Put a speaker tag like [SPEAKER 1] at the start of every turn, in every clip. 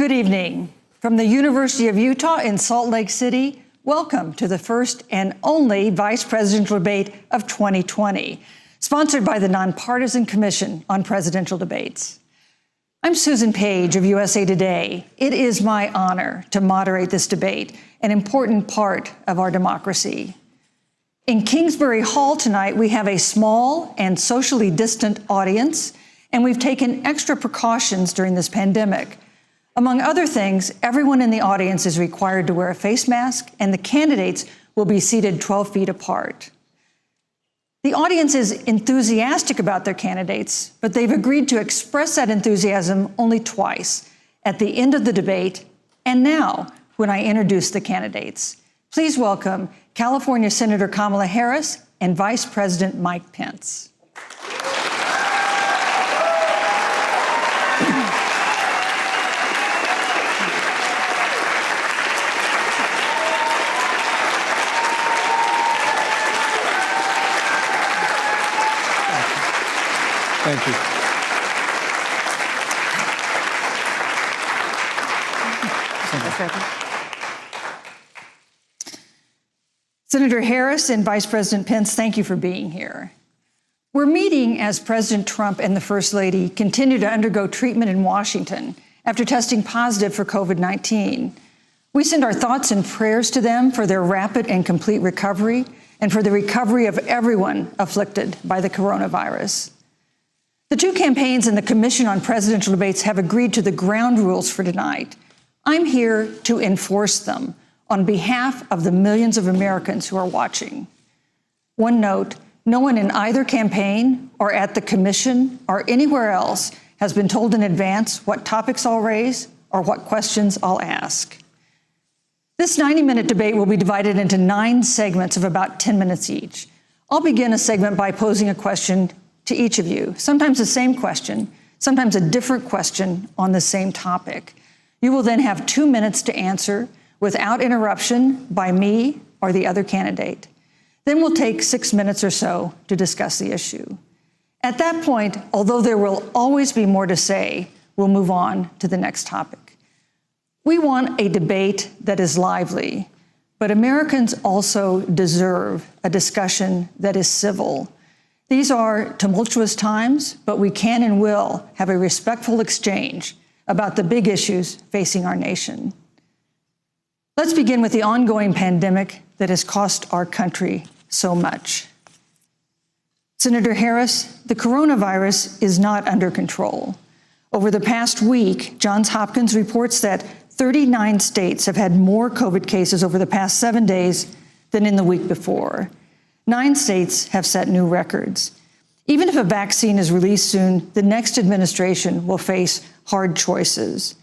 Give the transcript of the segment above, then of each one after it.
[SPEAKER 1] Good evening. From the University of Utah in Salt Lake City, welcome to the first and only Vice Presidential Debate of 2020, sponsored by the Nonpartisan Commission on Presidential Debates. I'm Susan Page of USA Today. It is my honor to moderate this debate, an important part of our democracy. In Kingsbury Hall tonight, we have a small and socially distant audience, and we've taken extra precautions during this pandemic. Among other things, everyone in the audience is required to wear a face mask, and the candidates will be seated 12 feet apart. The audience is enthusiastic about their candidates, but they've agreed to express that enthusiasm only twice, at the end of the debate and now when I introduce the candidates. Please welcome California Senator Kamala Harris and Vice President Mike Pence.
[SPEAKER 2] Thank you.
[SPEAKER 1] Senator Harris and Vice President Pence, thank you for being here. We're meeting as President Trump and the First Lady continue to undergo treatment in Washington after testing positive for COVID-19. We send our thoughts and prayers to them for their rapid and complete recovery and for the recovery of everyone afflicted by the coronavirus. The two campaigns and the Commission on Presidential Debates have agreed to the ground rules for tonight. I'm here to enforce them on behalf of the millions of Americans who are watching. One note, no one in either campaign or at the Commission or anywhere else has been told in advance what topics I'll raise or what questions I'll ask. This 90-minute debate will be divided into 9 segments of about 10 minutes each. I'll begin a segment by posing a question to each of you, sometimes the same question, sometimes a different question on the same topic. You will then have 2 minutes to answer without interruption by me or the other candidate. Then we'll take 6 minutes or so to discuss the issue. At that point, although there will always be more to say, we'll move on to the next topic. We want a debate that is lively, but Americans also deserve a discussion that is civil. These are tumultuous times, but we can and will have a respectful exchange about the big issues facing our nation. Let's begin with the ongoing pandemic that has cost our country so much. Senator Harris, the coronavirus is not under control. Over the past week, Johns Hopkins reports that 39 states have had more COVID cases over the past 7 days than in the week before. 9 states have set new records. Even if a vaccine is released soon, the next administration will face hard choices.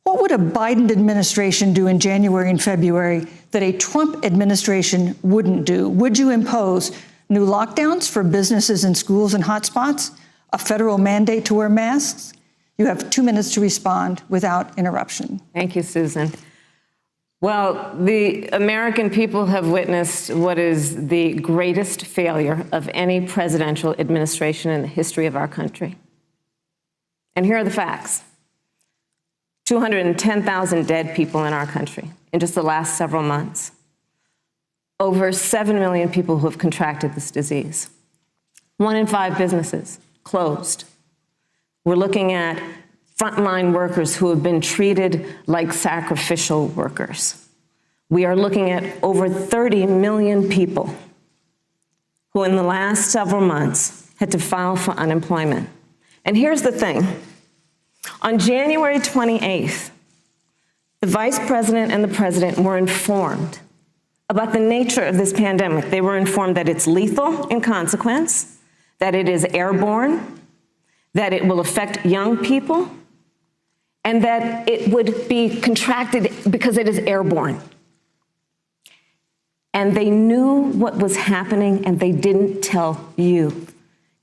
[SPEAKER 1] What would a Biden administration do in January and February that a Trump administration wouldn't do? Would you impose new lockdowns for businesses and schools and hotspots? A federal mandate to wear masks? You have 2 minutes to respond without interruption.
[SPEAKER 3] Thank you, Susan. Well, the American people have witnessed what is the greatest failure of any presidential administration in the history of our country. And here are the facts. 210,000 dead people in our country in just the last several months. Over 7 million people who have contracted this disease. 1 in 5 businesses closed. We're looking at frontline workers who have been treated like sacrificial workers. We are looking at over 30 million people who in the last several months had to file for unemployment. And here's the thing. On January 28th, the Vice President and the President were informed about the nature of this pandemic. They were informed that it's lethal in consequence, that it is airborne, that it will affect young people, and that it would be contracted because it is airborne. And they knew what was happening, and they didn't tell you.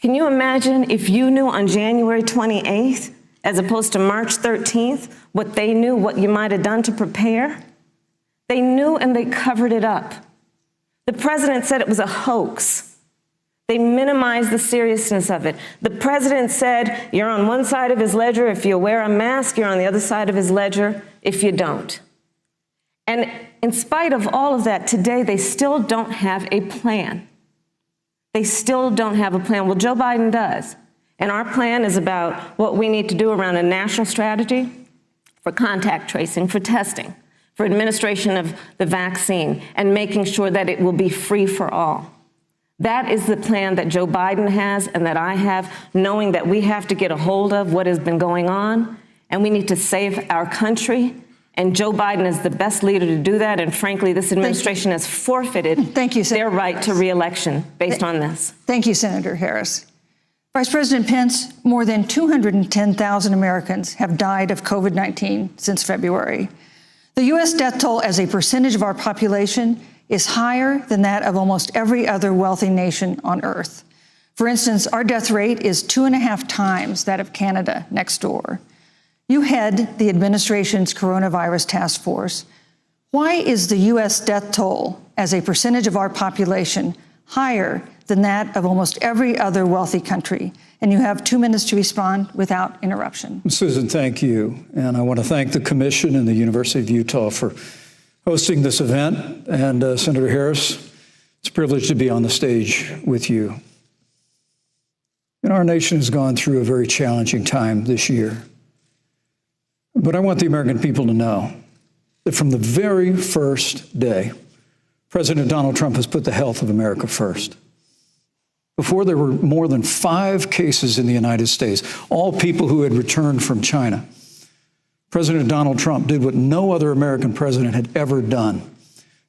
[SPEAKER 3] Can you imagine if you knew on January 28th, as opposed to March 13th, what they knew, what you might have done to prepare? They knew and they covered it up. The president said it was a hoax. They minimize the seriousness of it. The president said, you're on one side of his ledger if you wear a mask, you're on the other side of his ledger if you don't. And in spite of all of that, today they still don't have a plan. They still don't have a plan. Well, Joe Biden does. And our plan is about what we need to do around a national strategy for contact tracing, for testing, for administration of the vaccine, and making sure that it will be free for all. That is the plan that Joe Biden has and that I have, knowing that we have to get a hold of what has been going on, and we need to save our country. And Joe Biden is the best leader to do that. And frankly, this administration has forfeited their right to re-election based on this.
[SPEAKER 1] Thank you, Senator Harris. Vice President Pence, more than 210,000 Americans have died of COVID-19 since February. The U.S. death toll as a percentage of our population is higher than that of almost every other wealthy nation on earth. For instance, our death rate is 2.5 times that of Canada next door. You head the administration's coronavirus task force. Why is the U.S. death toll as a percentage of our population higher than that of almost every other wealthy country? And you have 2 minutes to respond without interruption.
[SPEAKER 2] Susan, thank you. And I want to thank the Commission and the University of Utah for hosting this event. And Senator Harris, it's a privilege to be on the stage with you. And our nation has gone through a very challenging time this year. But I want the American people to know that from the very first day, President Donald Trump has put the health of America first. Before there were more than 5 cases in the United States, all people who had returned from China, President Donald Trump did what no other American president had ever done.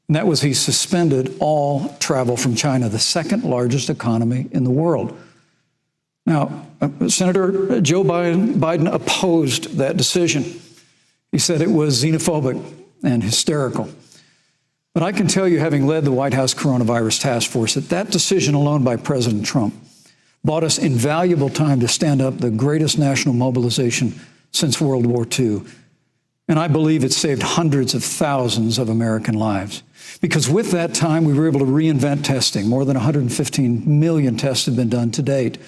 [SPEAKER 2] And that was he suspended all travel from China, the second largest economy in the world. Now, Senator Joe Biden opposed that decision. He said it was xenophobic and hysterical. But I can tell you, having led the White House Coronavirus Task Force, that that decision alone by President Trump bought us invaluable time to stand up the greatest national mobilization since World War II. And I believe it saved hundreds of thousands of American lives. Because with that time, we were able to reinvent testing. More than 115 million tests have been done to date.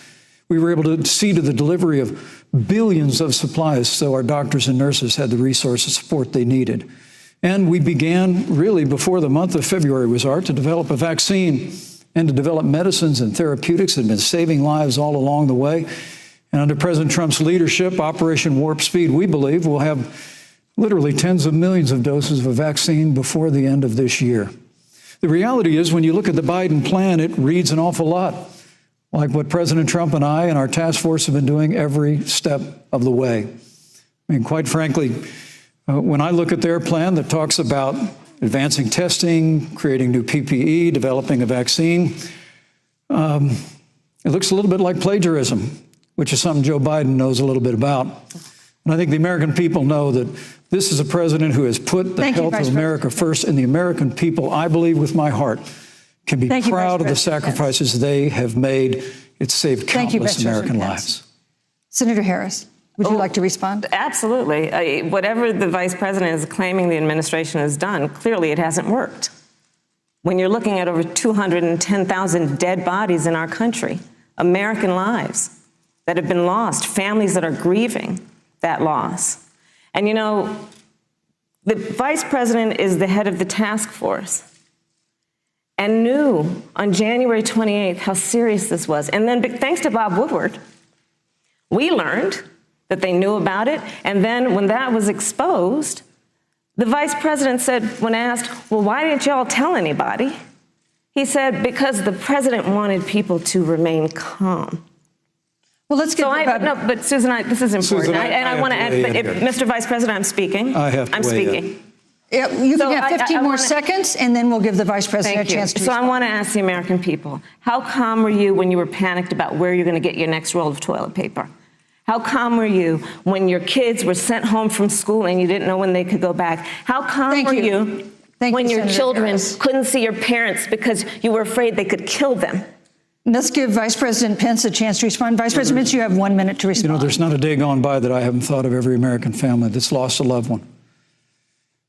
[SPEAKER 2] We were able to see to the delivery of billions of supplies so our doctors and nurses had the resources and support they needed. And we began, really, before the month of February was out, to develop a vaccine and to develop medicines and therapeutics that have been saving lives all along the way. And under President Trump's leadership, Operation Warp Speed, we believe we'll have literally tens of millions of doses of a vaccine before the end of this year. The reality is, when you look at the Biden plan, it reads an awful lot like what President Trump and I and our task force have been doing every step of the way. I mean, quite frankly, when I look at their plan that talks about advancing testing, creating new PPE, developing a vaccine, it looks a little bit like plagiarism, which is something Joe Biden knows a little bit about. And I think the American people know that this is a president who has put the health of America first, and the American people, I believe with my heart, can be proud of the sacrifices they have made. It's saved countless American lives.
[SPEAKER 1] Senator Harris, would you like to respond?
[SPEAKER 3] Absolutely. Whatever the vice president is claiming the administration has done, clearly it hasn't worked. When you're looking at over 210,000 dead bodies in our country, American lives that have been lost, families that are grieving that loss. And you know, the vice president is the head of the task force and knew on January 28th how serious this was. And then thanks to Bob Woodward, we learned that they knew about it. And then when that was exposed, the vice president said, when asked, well, why didn't y'all tell anybody? He said, because the president wanted people to remain calm.
[SPEAKER 1] Well, let's get
[SPEAKER 3] no, but Susan, this is important.
[SPEAKER 2] Susan,
[SPEAKER 3] I want to add, but Mr. Vice President, I'm speaking.
[SPEAKER 2] I'm
[SPEAKER 3] speaking.
[SPEAKER 1] Yeah, you can have 15 more seconds, and then we'll give the vice president a chance to respond.
[SPEAKER 3] So I want to ask the American people, how calm were you when you were panicked about where you're going to get your next roll of toilet paper? How calm were you when your kids were sent home from school and you didn't know when they could go back? How calm were you when your children couldn't see your parents because you were afraid they could kill them?
[SPEAKER 1] Let's give Vice President Pence a chance to respond. Vice President Pence, you have 1 minute to respond.
[SPEAKER 2] You know, there's not a day gone by that I haven't thought of every American family that's lost a loved one.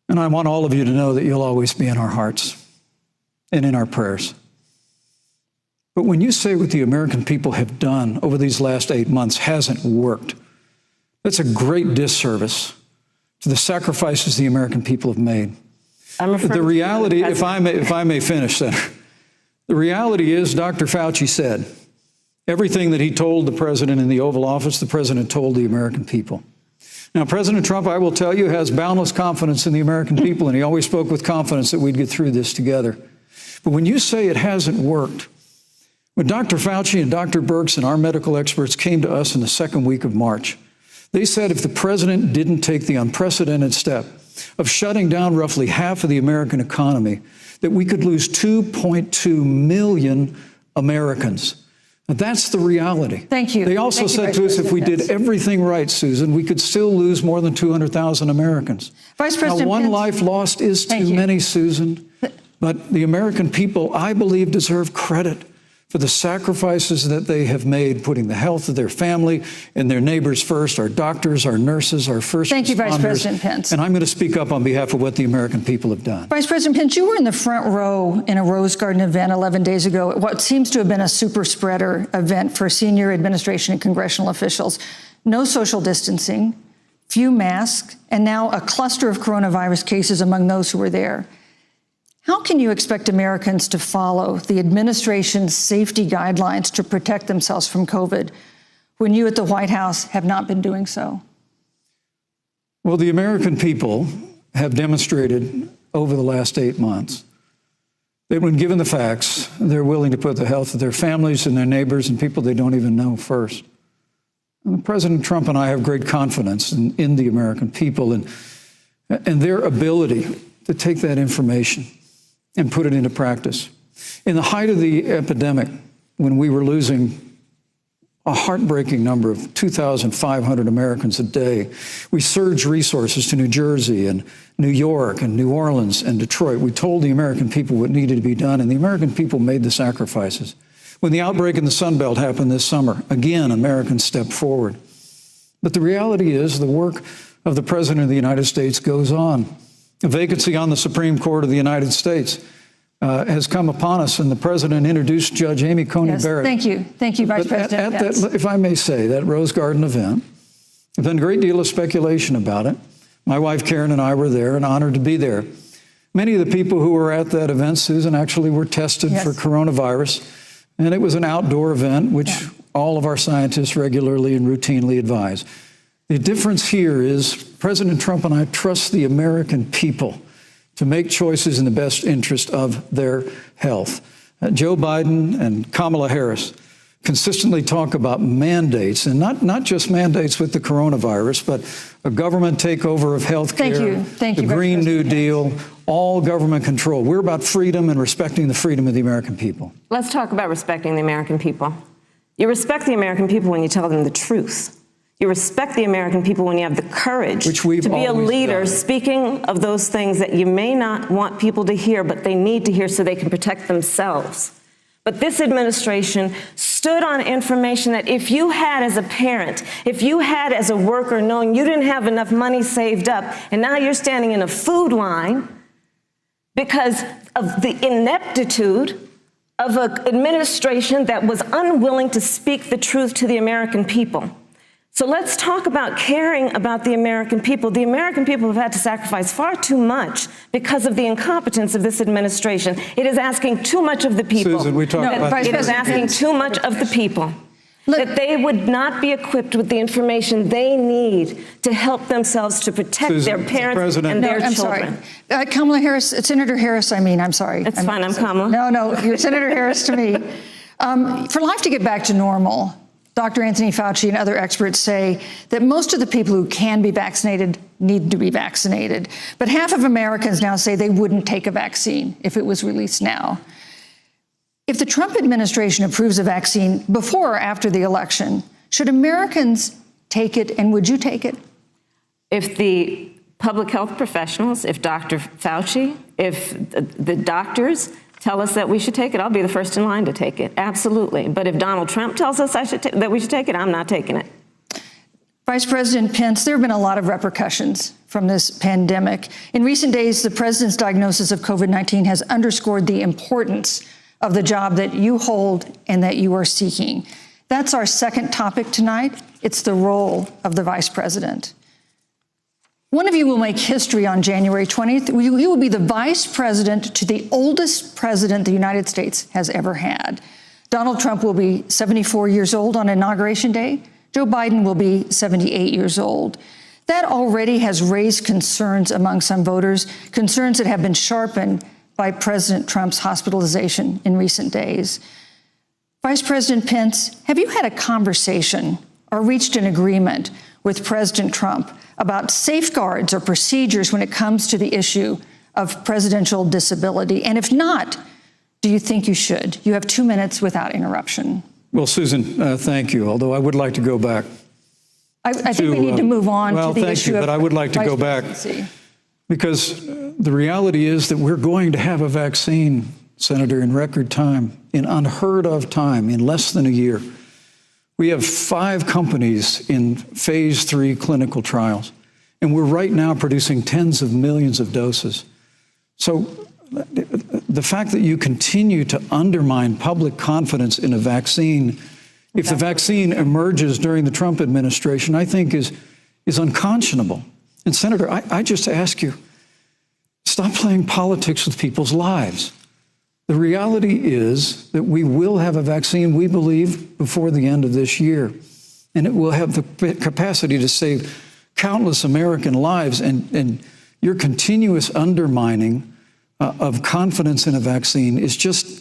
[SPEAKER 2] And I want all of you to know that you'll always be in our hearts and in our prayers. But when you say what the American people have done over these last 8 months hasn't worked, that's a great disservice to the sacrifices the American people have made. The reality, if I may finish, Senator, the reality is Dr. Fauci said everything that he told the president in the Oval Office, the president told the American people. Now, President Trump, I will tell you, has boundless confidence in the American people, and he always spoke with confidence that we'd get through this together. But when you say it hasn't worked, when Dr. Fauci and Dr. Birx and our medical experts came to us in the second week of March, they said if the president didn't take the unprecedented step of shutting down roughly half of the American economy, that we could lose 2.2 million Americans. Now, that's the reality.
[SPEAKER 1] Thank you.
[SPEAKER 2] They also said to us if we did everything right, Susan, we could still lose more than 200,000 Americans.
[SPEAKER 1] Vice President
[SPEAKER 2] now, one
[SPEAKER 1] Pence,
[SPEAKER 2] life lost is too many, Susan, but the American people, I believe, deserve credit for the sacrifices that they have made, putting the health of their family and their neighbors first, our doctors, our nurses, our first responders.
[SPEAKER 1] Thank you, Vice President Pence.
[SPEAKER 2] And I'm going to speak up on behalf of what the American people have done.
[SPEAKER 1] Vice President Pence, you were in the front row in a Rose Garden event 11 days ago at what seems to have been a super spreader event for senior administration and congressional officials. No social distancing, few masks, and now a cluster of coronavirus cases among those who were there. How can you expect Americans to follow the administration's safety guidelines to protect themselves from COVID when you at the White House have not been doing so?
[SPEAKER 2] Well, the American people have demonstrated over the last 8 months that when given the facts, they're willing to put the health of their families and their neighbors and people they don't even know first. And President Trump and I have great confidence in the American people and their ability to take that information and put it into practice. In the height of the epidemic, when we were losing a heartbreaking number of 2,500 Americans a day, we surged resources to New Jersey and New York and New Orleans and Detroit. We told the American people what needed to be done, and the American people made the sacrifices. When the outbreak in the Sun Belt happened this summer, again, Americans stepped forward. But the reality is the work of the President of the United States goes on. A vacancy on the Supreme Court of the United States has come upon us, and the President introduced Judge Amy Coney Barrett.
[SPEAKER 1] Thank you. Thank you, Vice President Pence.
[SPEAKER 2] If I may say, that Rose Garden event, there's been a great deal of speculation about it. My wife Karen and I were there and honored to be there. Many of the people who were at that event, Susan, actually were tested for coronavirus, and it was an outdoor event, which all of our scientists regularly and routinely advise. The difference here is President Trump and I trust the American people to make choices in the best interest of their health. Joe Biden and Kamala Harris consistently talk about mandates, and not just mandates with the coronavirus, but a government takeover of health care, the Green New Deal, all government control. We're about freedom and respecting the freedom of the American people.
[SPEAKER 3] Let's talk about respecting the American people. You respect the American people when you tell them the truth. You respect the American people when you have the courage to be a leader speaking of those things that you may not want people to hear, but they need to hear so they can protect themselves. But this administration stood on information that if you had as a parent, if you had as a worker knowing you didn't have enough money saved up, and now you're standing in a food line because of the ineptitude of an administration that was unwilling to speak the truth to the American people. So let's talk about caring about the American people. The American people have had to sacrifice far too much because of the incompetence of this administration. It is asking too much of the people.
[SPEAKER 2] Susan, we talked about
[SPEAKER 3] it is asking too much of the people. That they would not be equipped with the information they need to help themselves to protect their parents and their children.
[SPEAKER 1] Sorry. Kamala Harris, Senator Harris, I'm sorry.
[SPEAKER 3] It's fine, I'm Kamala.
[SPEAKER 1] No, you're Senator Harris to me. For life to get back to normal, Dr. Anthony Fauci and other experts say that most of the people who can be vaccinated need to be vaccinated. But half of Americans now say they wouldn't take a vaccine if it was released now. If the Trump administration approves a vaccine before or after the election, should Americans take it, and would you take it?
[SPEAKER 3] If the public health professionals, if Dr. Fauci, if the doctors tell us that we should take it, I'll be the first in line to take it, absolutely. But if Donald Trump tells us that we should take it, I'm not taking it.
[SPEAKER 1] Vice President Pence, there have been a lot of repercussions from this pandemic. In recent days, the president's diagnosis of COVID-19 has underscored the importance of the job that you hold and that you are seeking. That's our second topic tonight. It's the role of the vice president. One of you will make history on January 20th. You will be the vice president to the oldest president the United States has ever had. Donald Trump will be 74 years old on Inauguration Day. Joe Biden will be 78 years old. That already has raised concerns among some voters, concerns that have been sharpened by President Trump's hospitalization in recent days. Vice President Pence, have you had a conversation or reached an agreement with President Trump about safeguards or procedures when it comes to the issue of presidential disability? And if not, do you think you should? You have 2 minutes without interruption.
[SPEAKER 2] Well, Susan, thank you, although I would like to go back.
[SPEAKER 1] I think we need to move on to the issue of
[SPEAKER 2] thank you, but I would like to go back because the reality is that we're going to have a vaccine, Senator, in record time, in unheard of time, in less than a year. We have 5 companies in phase 3 clinical trials, and we're right now producing tens of millions of doses. So the fact that you continue to undermine public confidence in a vaccine, if the vaccine emerges during the Trump administration, I think is unconscionable. And Senator, I just ask you, stop playing politics with people's lives. The reality is that we will have a vaccine, we believe, before the end of this year. And it will have the capacity to save countless American lives. And your continuous undermining of confidence in a vaccine is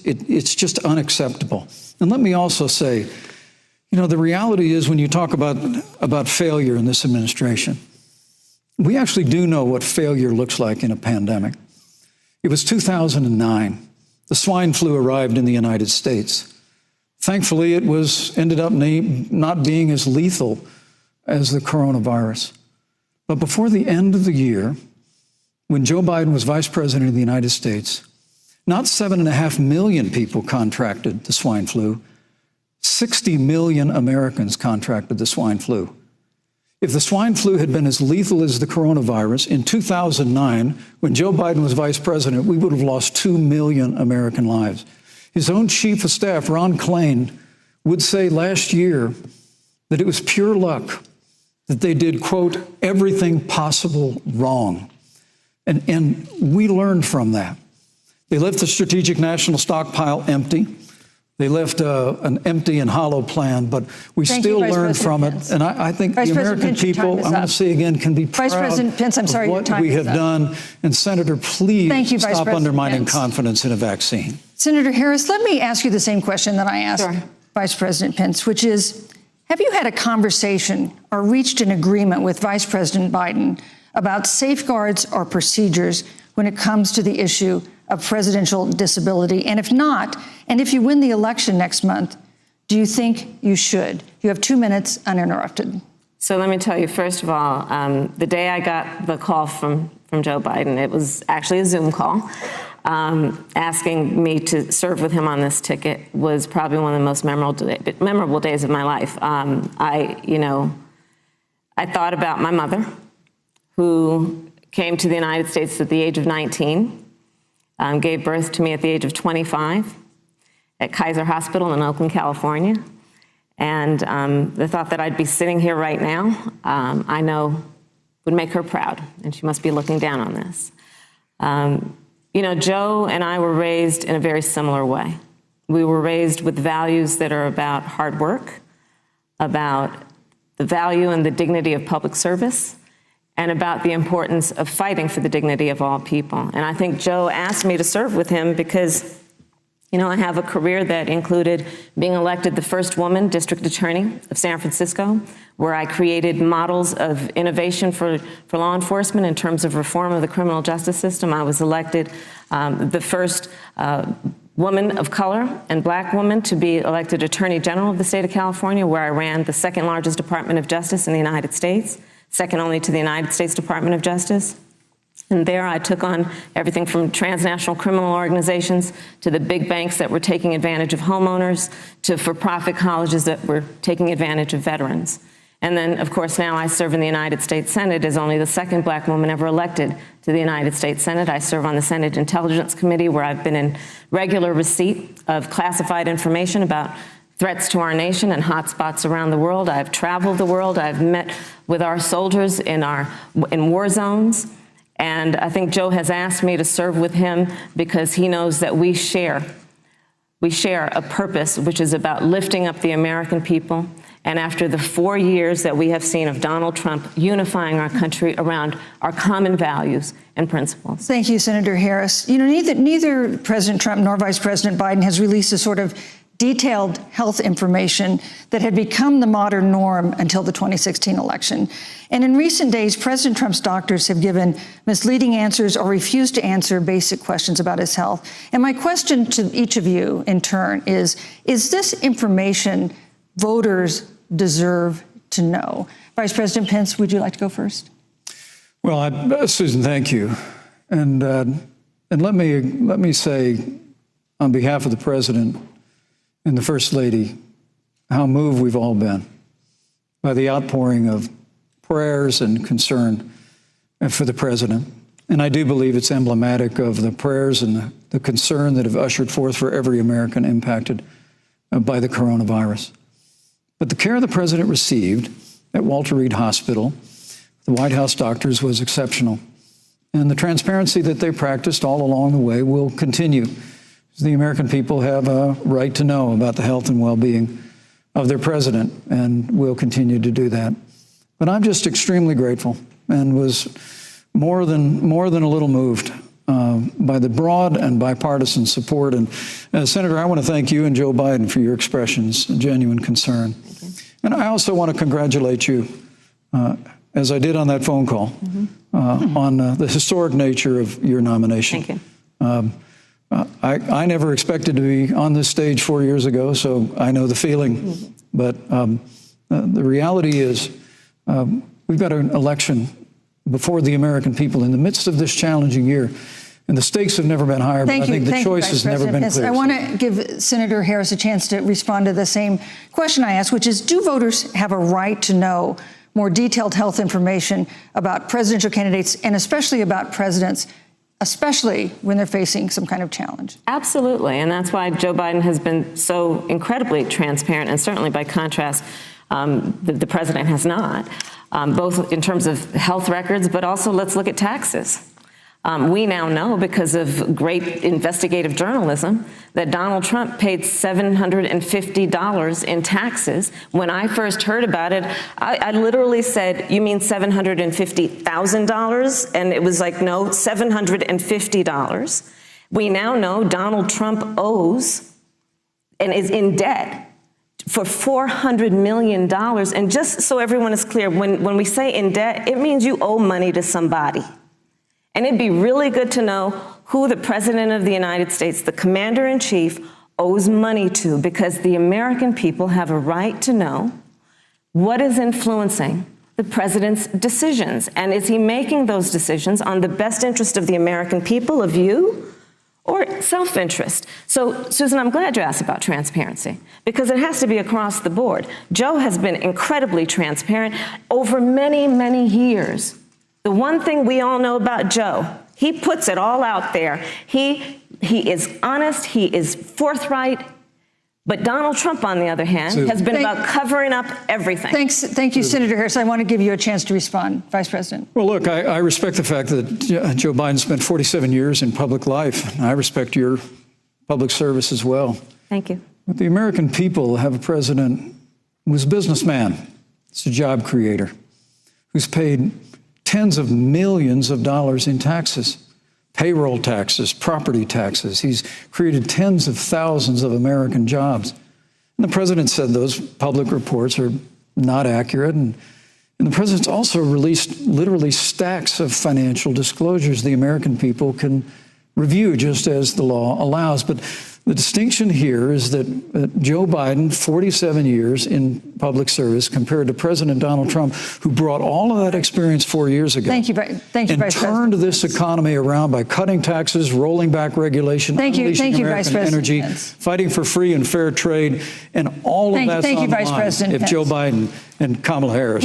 [SPEAKER 2] it's just unacceptable. And let me also say, you know, the reality is when you talk about failure in this administration, we actually do know what failure looks like in a pandemic. It was 2009. The swine flu arrived in the United States. Thankfully, it ended up not being as lethal as the coronavirus. But before the end of the year, when Joe Biden was vice president of the United States, not 7.5 million people contracted the swine flu. 60 million Americans contracted the swine flu. If the swine flu had been as lethal as the coronavirus, in 2009, when Joe Biden was vice president, we would have lost 2 million American lives. His own chief of staff, Ron Klain, would say last year that it was pure luck that they did, quote, everything possible wrong. And we learned from that. They left the strategic national stockpile empty. They left an empty and hollow plan, but we still learned from it. And I think the American people, I'm going to say again, can be proud of what we have done. And Senator, please stop undermining confidence in a vaccine.
[SPEAKER 1] Senator Harris, let me ask you the same question that I asked Vice President Pence, which is, have you had a conversation or reached an agreement with Vice President Biden about safeguards or procedures when it comes to the issue of presidential disability? And if not, and if you win the election next month, do you think you should? You have 2 minutes uninterrupted.
[SPEAKER 3] So let me tell you, first of all, the day I got the call from Joe Biden, it was actually a Zoom call, asking me to serve with him on this ticket was probably one of the most memorable days of my life. I thought about my mother, who came to the United States at the age of 19, gave birth to me at the age of 25 at Kaiser Hospital in Oakland, California. And the thought that I'd be sitting here right now, I know would make her proud, and she must be looking down on this. Joe and I were raised in a very similar way. We were raised with values that are about hard work, about the value and the dignity of public service, and about the importance of fighting for the dignity of all people. And I think Joe asked me to serve with him because, I have a career that included being elected the first woman district attorney of San Francisco, where I created models of innovation for law enforcement in terms of reform of the criminal justice system. I was elected the first woman of color and black woman to be elected Attorney General of the state of California, where I ran the second largest Department of Justice in the United States, second only to the United States Department of Justice. And there I took on everything from transnational criminal organizations to the big banks that were taking advantage of homeowners to for-profit colleges that were taking advantage of veterans. And then, of course, now I serve in the United States Senate as only the second black woman ever elected to the United States Senate. I serve on the Senate Intelligence Committee, where I've been in regular receipt of classified information about threats to our nation and hotspots around the world. I've traveled the world. I've met with our soldiers in war zones. And I think Joe has asked me to serve with him because he knows that we share a purpose which is about lifting up the American people. And after the 4 years that we have seen of Donald Trump unifying our country around our common values and principles.
[SPEAKER 1] Thank you, Senator Harris. You know, neither President Trump nor Vice President Biden has released a sort of detailed health information that had become the modern norm until the 2016 election. And in recent days, President Trump's doctors have given misleading answers or refused to answer basic questions about his health. And my question to each of you in turn is this information voters deserve to know? Vice President Pence, would you like to go first?
[SPEAKER 2] Well, Susan, thank you. And let me say, on behalf of the President and the First Lady, how moved we've all been by the outpouring of prayers and concern for the President. And I do believe it's emblematic of the prayers and the concern that have ushered forth for every American impacted by the coronavirus. But the care the President received at Walter Reed Hospital, the White House doctors, was exceptional. And the transparency that they practiced all along the way will continue. The American people have a right to know about the health and well-being of their president, and will continue to do that. But I'm just extremely grateful and was more than a little moved by the broad and bipartisan support. And Senator, I want to thank you and Joe Biden for your expressions of genuine concern. And I also want to congratulate you, as I did on that phone call, on the historic nature of your nomination.
[SPEAKER 3] Thank you.
[SPEAKER 2] I never expected to be on this stage 4 years ago, so I know the feeling. But the reality is we've got an election before the American people in the midst of this challenging year. And the stakes have never been higher, but I think the choice has never been clearer.
[SPEAKER 1] I want to give Senator Harris a chance to respond to the same question I asked, which is, do voters have a right to know more detailed health information about presidential candidates, and especially about presidents, especially when they're facing some kind of challenge?
[SPEAKER 3] Absolutely, and that's why Joe Biden has been so incredibly transparent, and certainly by contrast, the president has not, both in terms of health records, but also let's look at taxes. We now know, because of great investigative journalism, that Donald Trump paid $750 in taxes. When I first heard about it, I literally said, "You mean $750,000? And it was like, no, $750. We now know Donald Trump owes and is in debt for $400 million. And just so everyone is clear, when we say in debt, it means you owe money to somebody. And it'd be really good to know who the President of the United States, the Commander-in-Chief, owes money to, because the American people have a right to know what is influencing the President's decisions. And is he making those decisions on the best interest of the American people, of you, or self-interest? So, Susan, I'm glad you asked about transparency, because it has to be across the board. Joe has been incredibly transparent over many, many years. The one thing we all know about Joe, he puts it all out there. He is honest, he is forthright. But Donald Trump, on the other hand, has been about covering up everything.
[SPEAKER 1] Thank you, Senator Harris. I want to give you a chance to respond, Vice President.
[SPEAKER 2] Well, look, I respect the fact that Joe Biden spent 47 years in public life. I respect your public service as well.
[SPEAKER 3] Thank you.
[SPEAKER 2] But the American people have a president who's a businessman, he's a job creator, who's paid tens of millions of dollars in taxes, payroll taxes, property taxes. He's created tens of thousands of American jobs. And the president said those public reports are not accurate. And the president's also released literally stacks of financial disclosures the American people can review, just as the law allows. But The distinction here is that Joe Biden, 47 years in public service, compared to President Donald Trump, who brought all of that experience 4 years ago.
[SPEAKER 1] Thank you, Vice
[SPEAKER 2] and
[SPEAKER 1] President.
[SPEAKER 2] turned this economy around by cutting taxes, rolling back regulation, unleashing American energy, fighting for free and fair trade, and all of that's on the line if Joe Biden and Kamala Harris.